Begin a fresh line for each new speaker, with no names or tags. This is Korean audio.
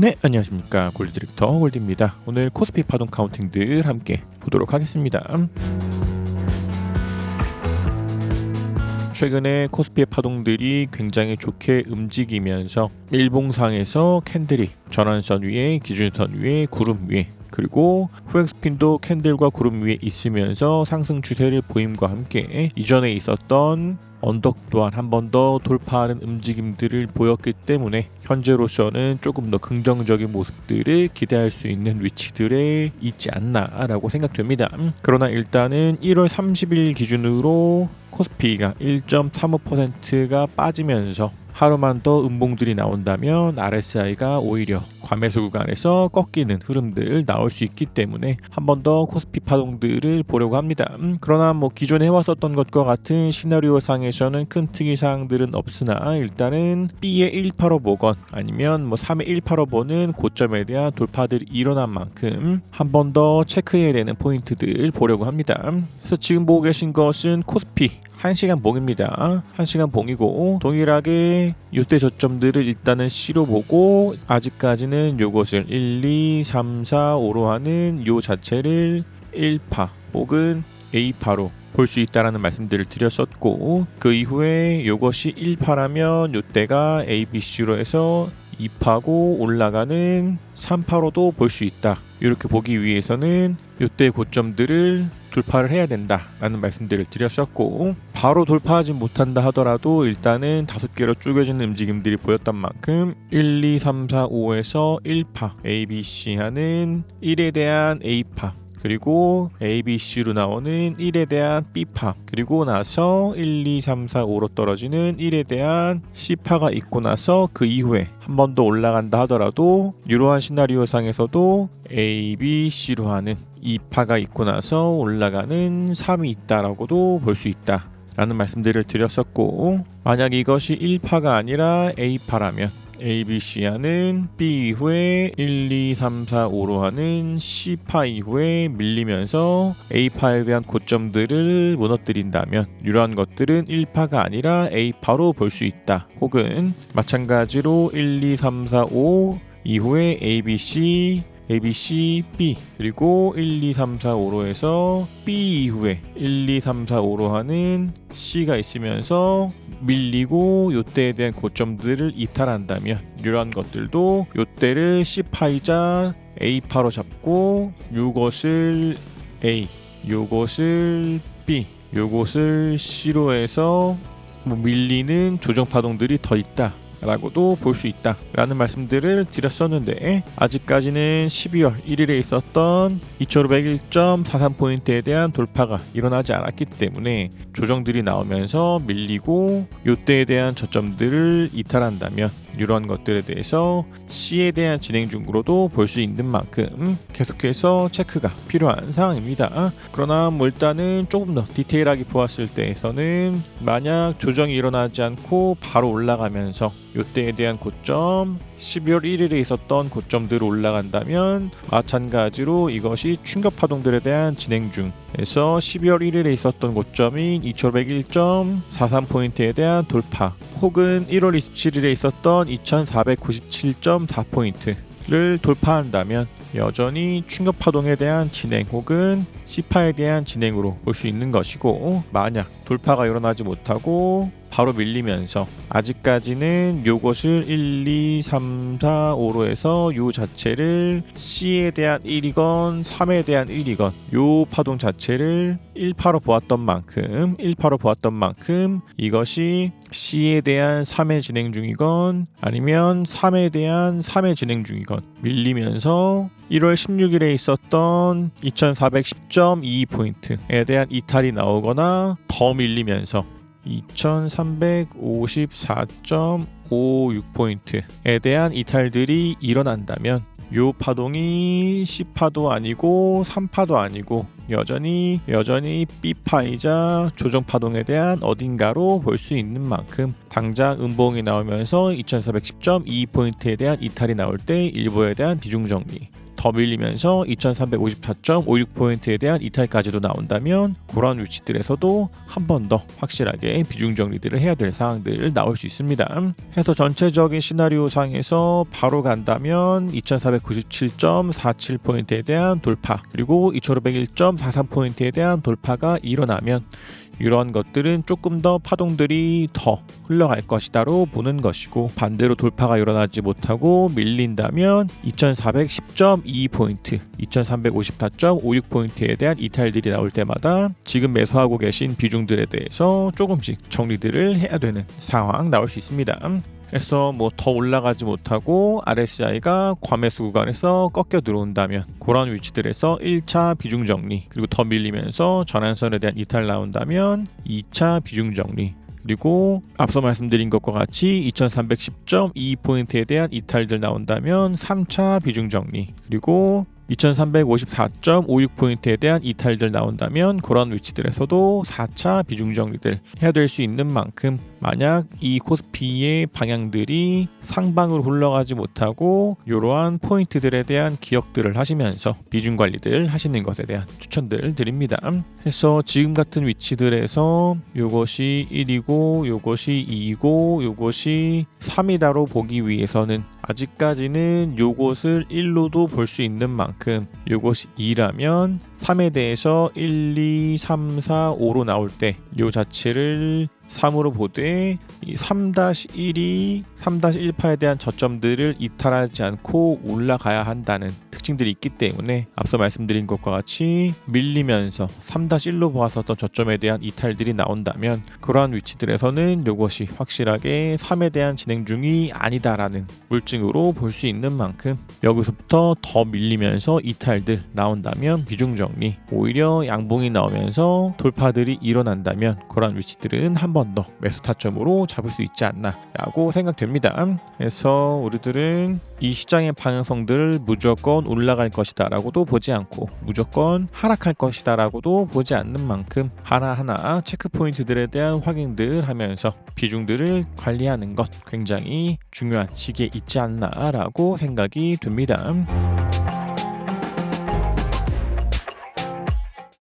네, 안녕하십니까. 골드 디렉터 골드입니다. 오늘 코스피 파동 카운팅들 함께 보도록 하겠습니다. 최근에 코스피의 파동들이 굉장히 좋게 움직이면서 일봉상에서 캔들이 전환선 위에, 기준선 위에, 구름 위에, 그리고 후행 스핀도 캔들과 구름 위에 있으면서 상승 추세를 보임과 함께 이전에 있었던 언덕 또한 한 번 더 돌파하는 움직임들을 보였기 때문에 현재로서는 조금 더 긍정적인 모습들을 기대할 수 있는 위치들에 있지 않나라고 생각됩니다. 그러나 일단은 1월 30일 기준으로 코스피가 1.35%가 빠지면서 하루만 더 음봉들이 나온다면 RSI가 오히려 과매수 구간에서 꺾이는 흐름들 나올 수 있기 때문에 한 번 더 코스피 파동들을 보려고 합니다. 그러나 기존에 해왔었던 것과 같은 시나리오 상에서는 큰 특이사항들은 없으나 일단은 B의 185 보건 아니면 3의 185 보는 고점에 대한 돌파들이 일어난 만큼 한 번 더 체크해야 되는 포인트들 보려고 합니다. 그래서 지금 보고 계신 것은 코스피 1시간 봉입니다. 1시간 봉이고 동일하게 이때 저점들을 일단은 C로 보고 아직까지는 요것을 1, 2, 3, 4, 5로 하는 요 자체를 1파 혹은 A파로 볼 수 있다라는 말씀들을 드렸었고, 그 이후에 요것이 1파라면 요때가 ABC로 해서 2파고 올라가는 3파로도 볼 수 있다. 이렇게 보기 위해서는 요때 고점들을 돌파를 해야 된다라는 말씀들을 드렸었고, 바로 돌파하지 못한다 하더라도 일단은 5개로 쪼개지는 움직임들이 보였던 만큼 1, 2, 3, 4, 5에서 1파 ABC 하는 1에 대한 A파, 그리고 ABC로 나오는 1에 대한 B파, 그리고 나서 1, 2, 3, 4, 5로 떨어지는 1에 대한 C파가 있고 나서 그 이후에 한 번 더 올라간다 하더라도 이러한 시나리오 상에서도 ABC로 하는 2파가 있고 나서 올라가는 3이 있다라고도 볼 수 있다 라는 말씀들을 드렸었고, 만약 이것이 1파가 아니라 A파라면 ABC 하는 B 이후에 1, 2, 3, 4, 5로 하는 C파 이후에 밀리면서 A파에 대한 고점들을 무너뜨린다면 이러한 것들은 1파가 아니라 A파로 볼 수 있다. 혹은 마찬가지로 1, 2, 3, 4, 5 이후에 ABC, B 그리고 1, 2, 3, 4, 5로 해서 B 이후에 1, 2, 3, 4, 5로 하는 C가 있으면서 밀리고 요때에 대한 고점들을 이탈한다면 이러한 것들도 요때를 C파이자 A파로 잡고 요것을 A, 요것을 B, 요것을 C로 해서 밀리는 조정 파동들이 더 있다 라고도 볼 수 있다 라는 말씀들을 드렸었는데, 아직까지는 12월 1일에 있었던 2501.43포인트에 대한 돌파가 일어나지 않았기 때문에 조정들이 나오면서 밀리고 요때에 대한 저점들을 이탈한다면 이러한 것들에 대해서 C에 대한 진행 중으로도 볼 수 있는 만큼 계속해서 체크가 필요한 상황입니다. 그러나 일단은 조금 더 디테일하게 보았을 때에서는 만약 조정이 일어나지 않고 바로 올라가면서 요때에 대한 고점 12월 1일에 있었던 고점들을 올라간다면 마찬가지로 이것이 충격 파동들에 대한 진행 중에서 12월 1일에 있었던 고점인 2501.43포인트에 대한 돌파, 혹은 1월 27일에 있었던 2497.4포인트를 돌파한다면 여전히 충격 파동에 대한 진행 혹은 C파에 대한 진행으로 볼 수 있는 것이고, 만약 돌파가 일어나지 못하고 바로 밀리면서 아직까지는 요것을 1, 2, 3, 4, 5로 해서 요 자체를 C에 대한 1이건 3에 대한 1이건 요 파동 자체를 1파로 보았던 만큼 이것이 C에 대한 3의 진행 중이건 아니면 3에 대한 3의 진행 중이건 밀리면서 1월 16일에 있었던 2410.22포인트에 대한 이탈이 나오거나 더 밀리면서 2354.56포인트에 대한 이탈들이 일어난다면 요 파동이 C파도 아니고 3파도 아니고 여전히 B파이자 조정 파동에 대한 어딘가로 볼 수 있는 만큼 당장 음봉이 나오면서 2410.22포인트에 대한 이탈이 나올 때 일부에 대한 비중 정리, 더 밀리면서 2354.56포인트에 대한 이탈까지도 나온다면 그런 위치들에서도 한 번 더 확실하게 비중 정리들을 해야 될 상황들 나올 수 있습니다. 해서 전체적인 시나리오 상에서 바로 간다면 2497.47포인트에 대한 돌파, 그리고 2501.43포인트에 대한 돌파가 일어나면 이러한 것들은 조금 더 파동들이 더 흘러갈 것이다로 보는 것이고, 반대로 돌파가 일어나지 못하고 밀린다면 2410.22포인트, 2354.56포인트에 대한 이탈들이 나올 때마다 지금 매수하고 계신 비중들에 대해서 조금씩 정리들을 해야 되는 상황 나올 수 있습니다. 그래서 더 올라가지 못하고 RSI가 과매수 구간에서 꺾여 들어온다면 그런 위치들에서 1차 비중 정리, 그리고 더 밀리면서 전환선에 대한 이탈 나온다면 2차 비중 정리, 그리고 앞서 말씀드린 것과 같이 2310.22포인트에 대한 이탈들 나온다면 3차 비중 정리, 그리고 2354.56포인트에 대한 이탈들 나온다면 그런 위치들에서도 4차 비중 정리들 해야 될 수 있는 만큼, 만약 이 코스피의 방향들이 상방으로 흘러가지 못하고 이러한 포인트들에 대한 기억들을 하시면서 비중 관리들 하시는 것에 대한 추천들 드립니다. 그래서 지금 같은 위치들에서 요것이 1이고 요것이 2이고 요것이 3이다로 보기 위해서는 아직까지는 요것을 1로도 볼 수 있는 만큼 요것이 2라면 3에 대해서 1, 2, 3, 4, 5로 나올 때 요 자체를 3으로 보되 이 3-1이 3-1파에 대한 저점들을 이탈하지 않고 올라가야 한다는 특징들이 있기 때문에 앞서 말씀드린 것과 같이 밀리면서 3-1로 보았었던 저점에 대한 이탈들이 나온다면 그러한 위치들에서는 이것이 확실하게 3에 대한 진행 중이 아니다라는 물증으로 볼 수 있는 만큼 여기서부터 더 밀리면서 이탈들 나온다면 비중 정리, 오히려 양봉이 나오면서 돌파들이 일어난다면 그러한 위치들은 한 번 더 매수 타점으로 잡을 수 있지 않나 라고 생각됩니다. 그래서 우리들은 이 시장의 방향성들을 무조건 올라갈 것이다 라고도 보지 않고 무조건 하락할 것이다 라고도 보지 않는 만큼 하나하나 체크 포인트들에 대한 확인들 하면서 비중들을 관리하는 것 굉장히 중요한 시기에 있지 않나 라고 생각이 됩니다.